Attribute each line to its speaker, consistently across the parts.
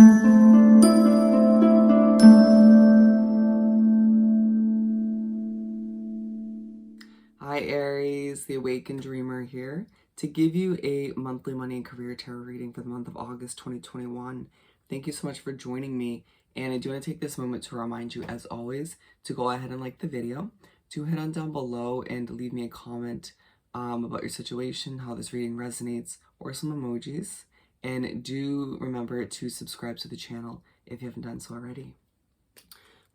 Speaker 1: Hi Aries, the Awakened Dreamer here to give you a monthly money and career tarot reading for the month of August 2021. Thank you so much for joining me, and I do want to take this moment to remind you, as always, to go ahead and like the video. Do head on down below and leave me a comment about your situation, how this reading resonates, or some emojis. And do remember to subscribe to the channel if you haven't done so already.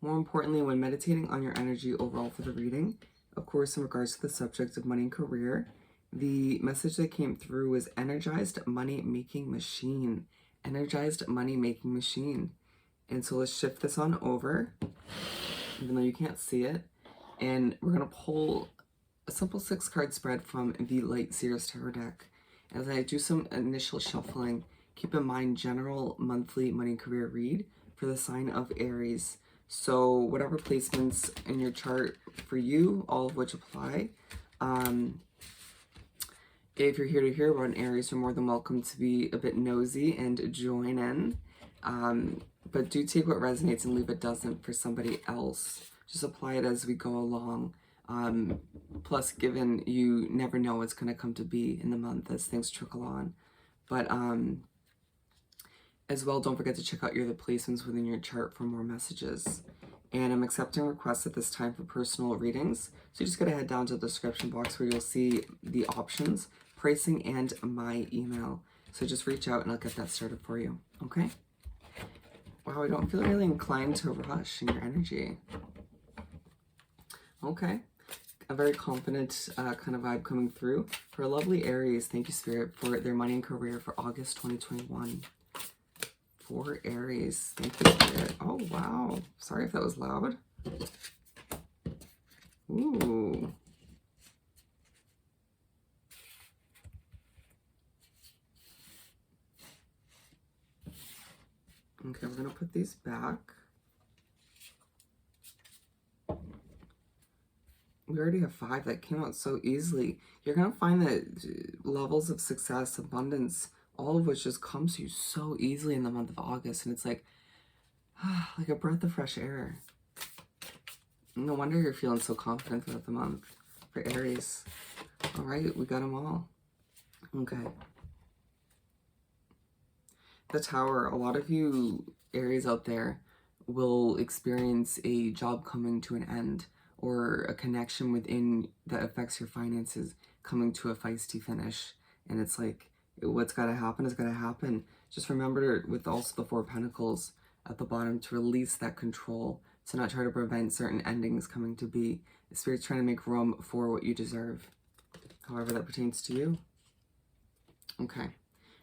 Speaker 1: More importantly, when meditating on your energy overall for the reading, of course, in regards to the subject of money and career, the message that came through was energized money-making machine. Energized money-making machine. And so let's shift this on over, even though you can't see it. And we're going to pull a simple 6-card spread from the Light Seers Tarot deck. As I do some initial shuffling, keep in mind general monthly money and career read for the sign of Aries. So whatever placements in your chart for you, all of which apply. If you're here to hear about an Aries, you're more than welcome to be a bit nosy and join in. But do take what resonates and leave what doesn't for somebody else. Just apply it as we go along. Plus, given you never know what's going to come to be in the month as things trickle on. But as well, don't forget to check out your other placements within your chart for more messages. And I'm accepting requests at this time for personal readings. So you just gotta head down to the description box where you'll see the options, pricing, and my email. So just reach out and I'll get that started for you, okay? Wow, I don't feel really inclined to rush in your energy. Okay, a very confident kind of vibe coming through. For a lovely Aries, thank you Spirit for their money and career for August 2021. For Aries, thank you Spirit. Oh wow, sorry if that was loud. Ooh. Okay, we're gonna put these back. We already have 5 that came out so easily. You're gonna find that levels of success, abundance, all of which just comes to you so easily in the month of August, and it's like a breath of fresh air. No wonder you're feeling so confident throughout the month for Aries. All right, we got them all. Okay. The Tower, a lot of you Aries out there will experience a job coming to an end, or a connection within that affects your finances coming to a feisty finish. And it's like, what's got to happen is got to happen. Just remember, with also the 4 Pentacles at the bottom, to release that control, to not try to prevent certain endings coming to be. The Spirit's trying to make room for what you deserve, however that pertains to you. Okay,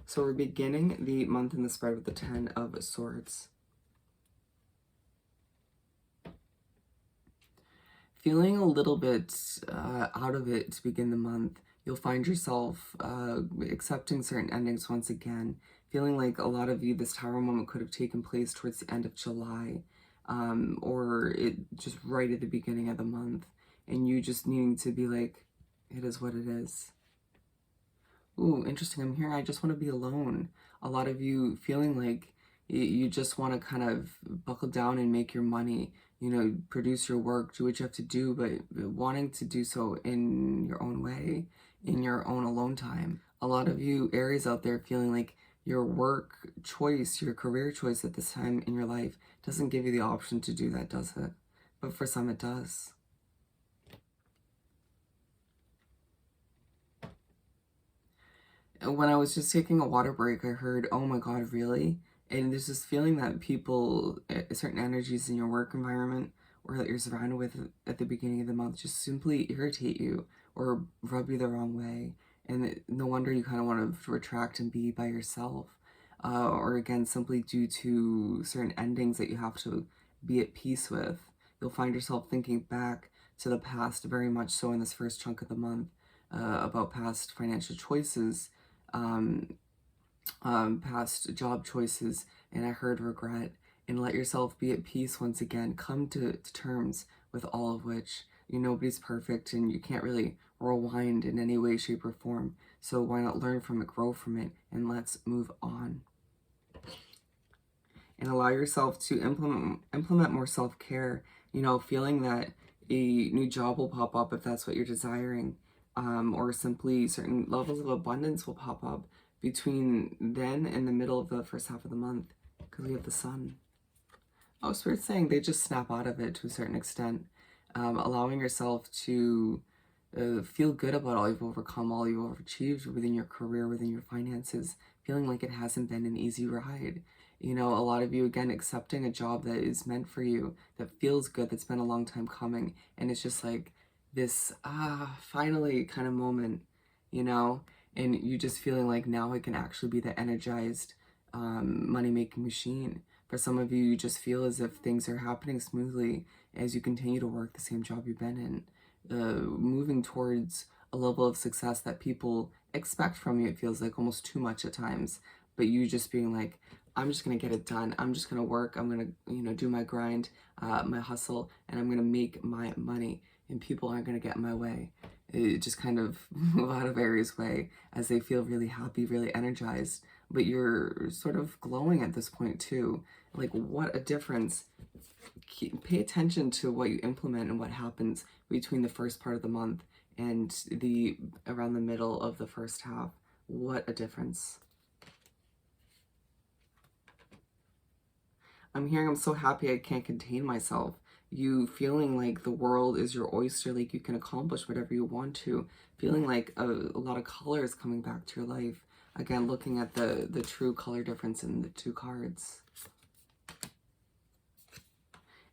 Speaker 1: so we're beginning the month in the spread with the 10 of Swords. Feeling a little bit out of it to begin the month. You'll find yourself accepting certain endings once again. Feeling like a lot of you, this Tower moment could have taken place towards the end of July, or it just right at the beginning of the month. And you just needing to be like, it is what it is. Ooh, interesting. I'm hearing I just want to be alone. A lot of you feeling like you just want to kind of buckle down and make your money, you know, produce your work, do what you have to do, but wanting to do so in your own way, in your own alone time. A lot of you Aries out there feeling like your work choice, your career choice at this time in your life doesn't give you the option to do that, does it? But for some it does. When I was just taking a water break, I heard, oh my God, really? And there's this feeling that people, certain energies in your work environment or that you're surrounded with at the beginning of the month just simply irritate you or rub you the wrong way. And no wonder you kind of want to retract and be by yourself. Or again, simply due to certain endings that you have to be at peace with. You'll find yourself thinking back to the past, very much so in this first chunk of the month, about past financial choices, past job choices, and I heard regret. And let yourself be at peace once again. Come to terms with all of which. Nobody's perfect, and you can't really rewind in any way, shape, or form. So why not learn from it, grow from it, and let's move on. and allow yourself to implement more self-care, you know, feeling that a new job will pop up if that's what you're desiring, or simply certain levels of abundance will pop up between then and the middle of the first half of the month, because we have the sun. Oh, Spirit's saying they just snap out of it to a certain extent, allowing yourself to feel good about all you've overcome, all you've achieved within your career, within your finances, feeling like it hasn't been an easy ride. You know, a lot of you, again, accepting a job that is meant for you, that feels good, that's been a long time coming, and it's just like this, finally kind of moment, you know, and you just feeling like now it can actually be the energized money-making machine. For some of you, you just feel as if things are happening smoothly as you continue to work the same job you've been in, moving towards a level of success that people expect from you. It feels like almost too much at times, but you just being like, I'm just gonna get it done. I'm just gonna work. I'm gonna, you know, do my grind, my hustle, and I'm gonna make my money, and people aren't gonna get in my way. It just kind of move out of Aries' way as they feel really happy, really energized, but you're sort of glowing at this point too. Like, what a difference. Pay attention to what you implement and what happens between the first part of the month and the around the middle of the first half. What a difference. I'm hearing I'm so happy I can't contain myself. You feeling like the world is your oyster, like you can accomplish whatever you want to. Feeling like a lot of color is coming back to your life. Again, looking at the true color difference in the two cards.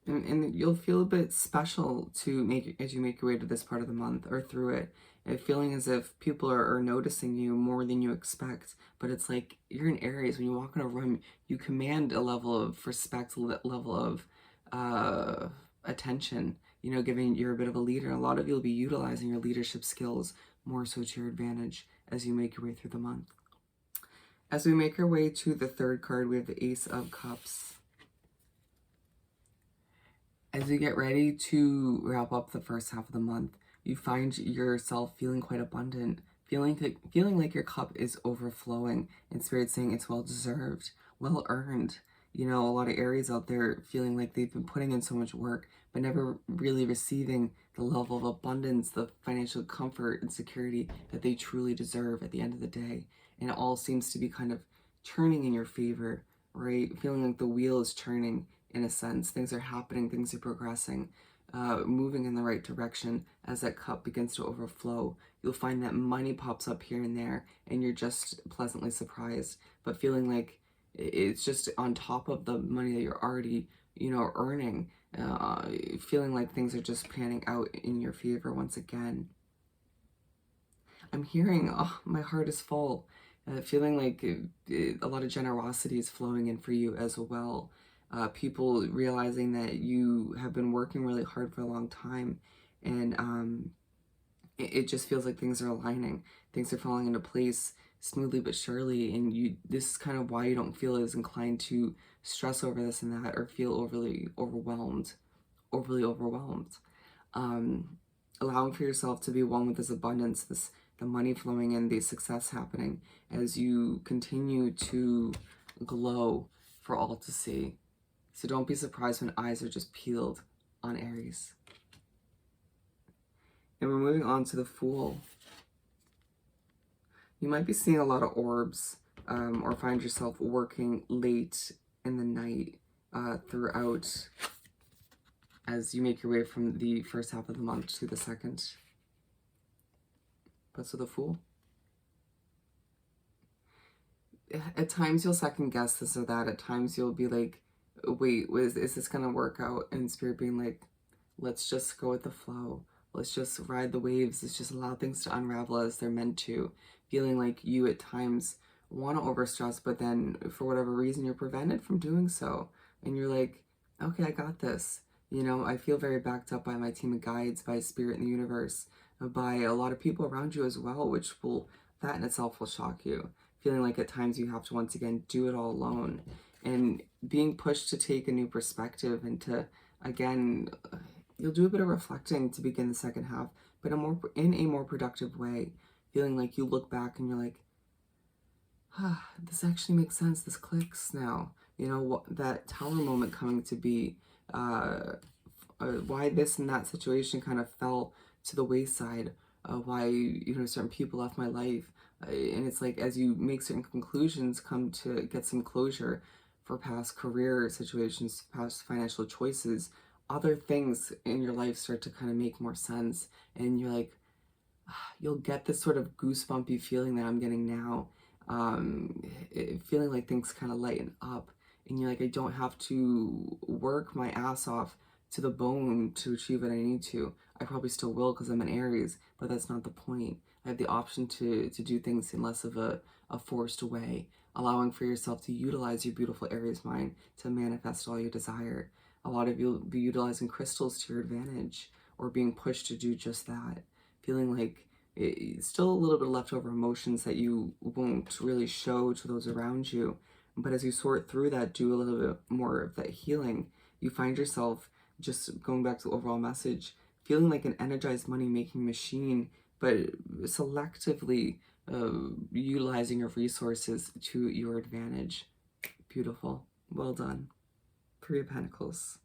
Speaker 1: And you'll feel a bit special to make as you make your way to this part of the month or through it. And feeling as if people are noticing you more than you expect. But it's like you're in Aries. When you walk in a room, you command a level of respect, a level of attention. You know, giving you're a bit of a leader. A lot of you will be utilizing your leadership skills more so to your advantage as you make your way through the month. As we make our way to the third card, we have the Ace of Cups. As you get ready to wrap up the first half of the month, you find yourself feeling quite abundant, feeling like your cup is overflowing, and Spirit saying it's well deserved, well earned. You know, a lot of Aries out there feeling like they've been putting in so much work, but never really receiving the level of abundance, the financial comfort and security that they truly deserve at the end of the day. And it all seems to be kind of turning in your favor, right? Feeling like the wheel is turning in a sense. Things are happening, things are progressing, moving in the right direction. As that cup begins to overflow, you'll find that money pops up here and there, and you're just pleasantly surprised, but feeling like it's just on top of the money that you're already, you know, earning, feeling like things are just panning out in your favor once again. I'm hearing, oh, my heart is full, feeling like a lot of generosity is flowing in for you as well. People realizing that you have been working really hard for a long time, and it just feels like things are aligning. Things are falling into place smoothly but surely, and this is kind of why you don't feel as inclined to stress over this and that or feel overly overwhelmed. Allowing for yourself to be one with this abundance, the money flowing in, the success happening as you continue to glow for all to see. So don't be surprised when eyes are just peeled on Aries. And we're moving on to the Fool. You might be seeing a lot of orbs, or find yourself working late in the night throughout as you make your way from the first half of the month to the second. But so the Fool. At times you'll second guess this or that. At times you'll be like, wait, is this gonna work out? And Spirit being like, let's just go with the flow. Let's just ride the waves. Let's just allow things to unravel as they're meant to. Feeling like you at times want to overstress, but then for whatever reason you're prevented from doing so. And you're like, okay, I got this. You know, I feel very backed up by my team of guides, by Spirit in the universe, by a lot of people around you as well, that in itself will shock you. Feeling like at times you have to once again do it all alone. And being pushed to take a new perspective and to, again, you'll do a bit of reflecting to begin the second half, but in a more productive way. Feeling like you look back and you're like, this actually makes sense. This clicks now. You know, that tower moment coming to be, why this and that situation kind of fell to the wayside, why, you know, certain people left my life. And it's like, as you make certain conclusions, come to get some closure for past career situations, past financial choices, other things in your life start to kind of make more sense. And you're like, you'll get this sort of goosebumpy feeling that I'm getting now, feeling like things kind of lighten up, and you're like, I don't have to work my ass off to the bone to achieve what I need to. I probably still will because I'm an Aries, but that's not the point. I have the option to do things in less of a forced way, allowing for yourself to utilize your beautiful Aries mind to manifest all your desire. A lot of you will be utilizing crystals to your advantage or being pushed to do just that, feeling like still a little bit of leftover emotions that you won't really show to those around you. But as you sort through that, do a little bit more of that healing, you find yourself, just going back to the overall message, feeling like an energized money making machine, but selectively utilizing your resources to your advantage. Beautiful. Well done. Three of Pentacles.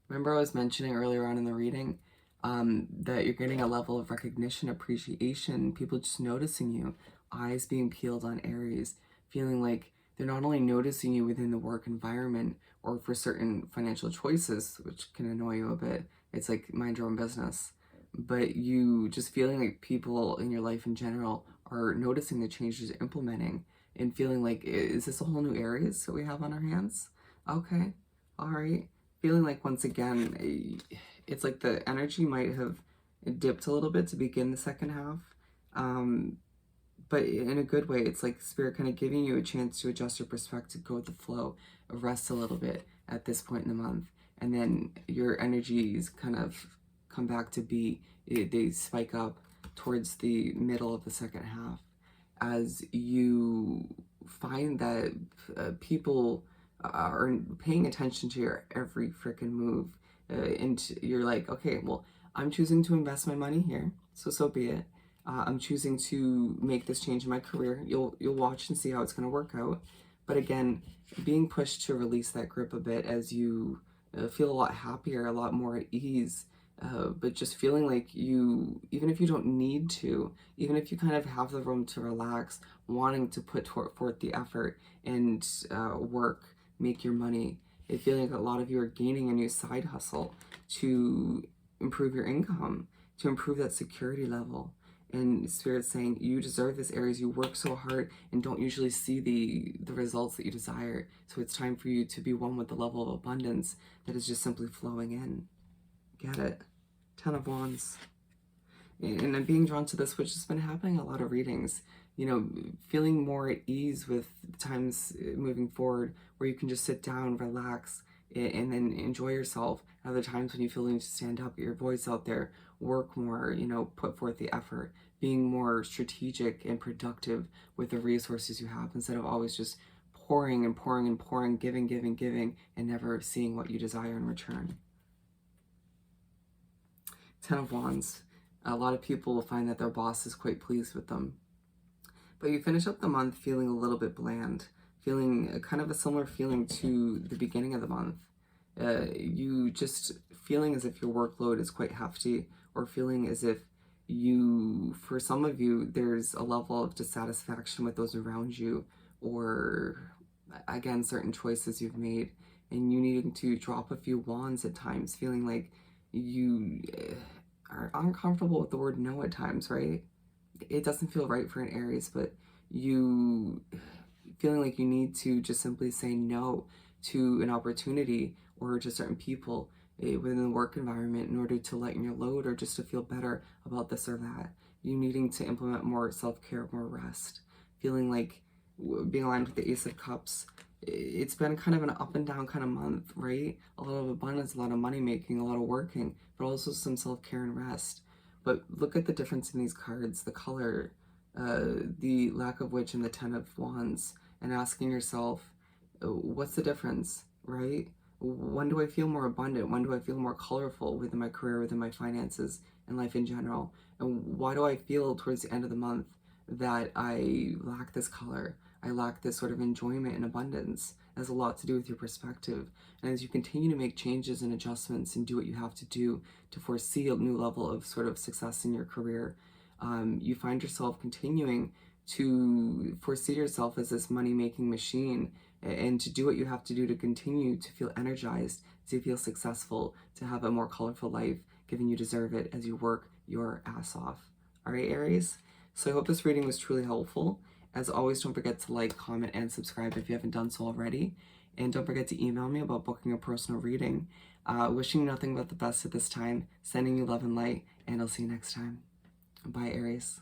Speaker 1: Remember I was mentioning earlier on in the reading that you're getting a level of recognition, appreciation, people just noticing you, eyes being peeled on Aries, feeling like they're not only noticing you within the work environment or for certain financial choices, which can annoy you a bit. It's like mind your own business. But you just feeling like people in your life in general are noticing the changes you're implementing and feeling like, is this a whole new Aries that we have on our hands? Okay, all right. Feeling like, once again, it's like the energy might have dipped a little bit to begin the second half. But in a good way. It's like Spirit kind of giving you a chance to adjust your perspective, go with the flow, rest a little bit at this point in the month. And then your energies kind of come back to be, they spike up towards the middle of the second half as you find that people are paying attention to your every freaking move. And you're like, okay, well, I'm choosing to invest my money here, so be it. I'm choosing to make this change in my career. You'll watch and see how it's going to work out. But again, being pushed to release that grip a bit as you feel a lot happier, a lot more at ease. But just feeling like you, even if you don't need to, even if you kind of have the room to relax, wanting to put forth the effort and work, make your money. I feel like a lot of you are gaining a new side hustle to improve your income, to improve that security level. And Spirit's saying, you deserve this, Aries. You work so hard and don't usually see the results that you desire. So it's time for you to be one with the level of abundance that is just simply flowing in. Get it? 10 of Wands. And I'm being drawn to this, which has been happening in a lot of readings. You know, feeling more at ease with times moving forward where you can just sit down, relax, and then enjoy yourself. Other times when you feel you need to stand up, get your voice out there, work more, you know, put forth the effort, being more strategic and productive with the resources you have instead of always just pouring and pouring and pouring, giving, giving, giving, and never seeing what you desire in return. 10 of Wands. A lot of people will find that their boss is quite pleased with them. But you finish up the month feeling a little bit bland, feeling kind of a similar feeling to the beginning of the month. You just feeling as if your workload is quite hefty, or feeling as if you, for some of you, there's a level of dissatisfaction with those around you, or again, certain choices you've made, and you needing to drop a few wands at times, feeling like you are uncomfortable with the word no at times, right? It doesn't feel right for an Aries, but you feeling like you need to just simply say no to an opportunity or to certain people within the work environment in order to lighten your load or just to feel better about this or that. You needing to implement more self-care, more rest. Feeling like being aligned with the Ace of Cups, it's been kind of an up and down kind of month, right? A lot of abundance, a lot of money making, a lot of working, but also some self-care and rest. But look at the difference in these cards, the color, the lack of which, and the 10 of Wands, and asking yourself, what's the difference, right? When do I feel more abundant? When do I feel more colorful within my career, within my finances, and life in general? And why do I feel towards the end of the month that I lack this color? I lack this sort of enjoyment and abundance. It has a lot to do with your perspective. And as you continue to make changes and adjustments and do what you have to do to foresee a new level of sort of success in your career, you find yourself continuing to foresee yourself as this money-making machine and to do what you have to do to continue to feel energized, to feel successful, to have a more colorful life, given you deserve it as you work your ass off. All right, Aries? So I hope this reading was truly helpful. As always, don't forget to like, comment, and subscribe if you haven't done so already. And don't forget to email me about booking a personal reading. Wishing you nothing but the best at this time, sending you love and light, and I'll see you next time. Bye, Aries.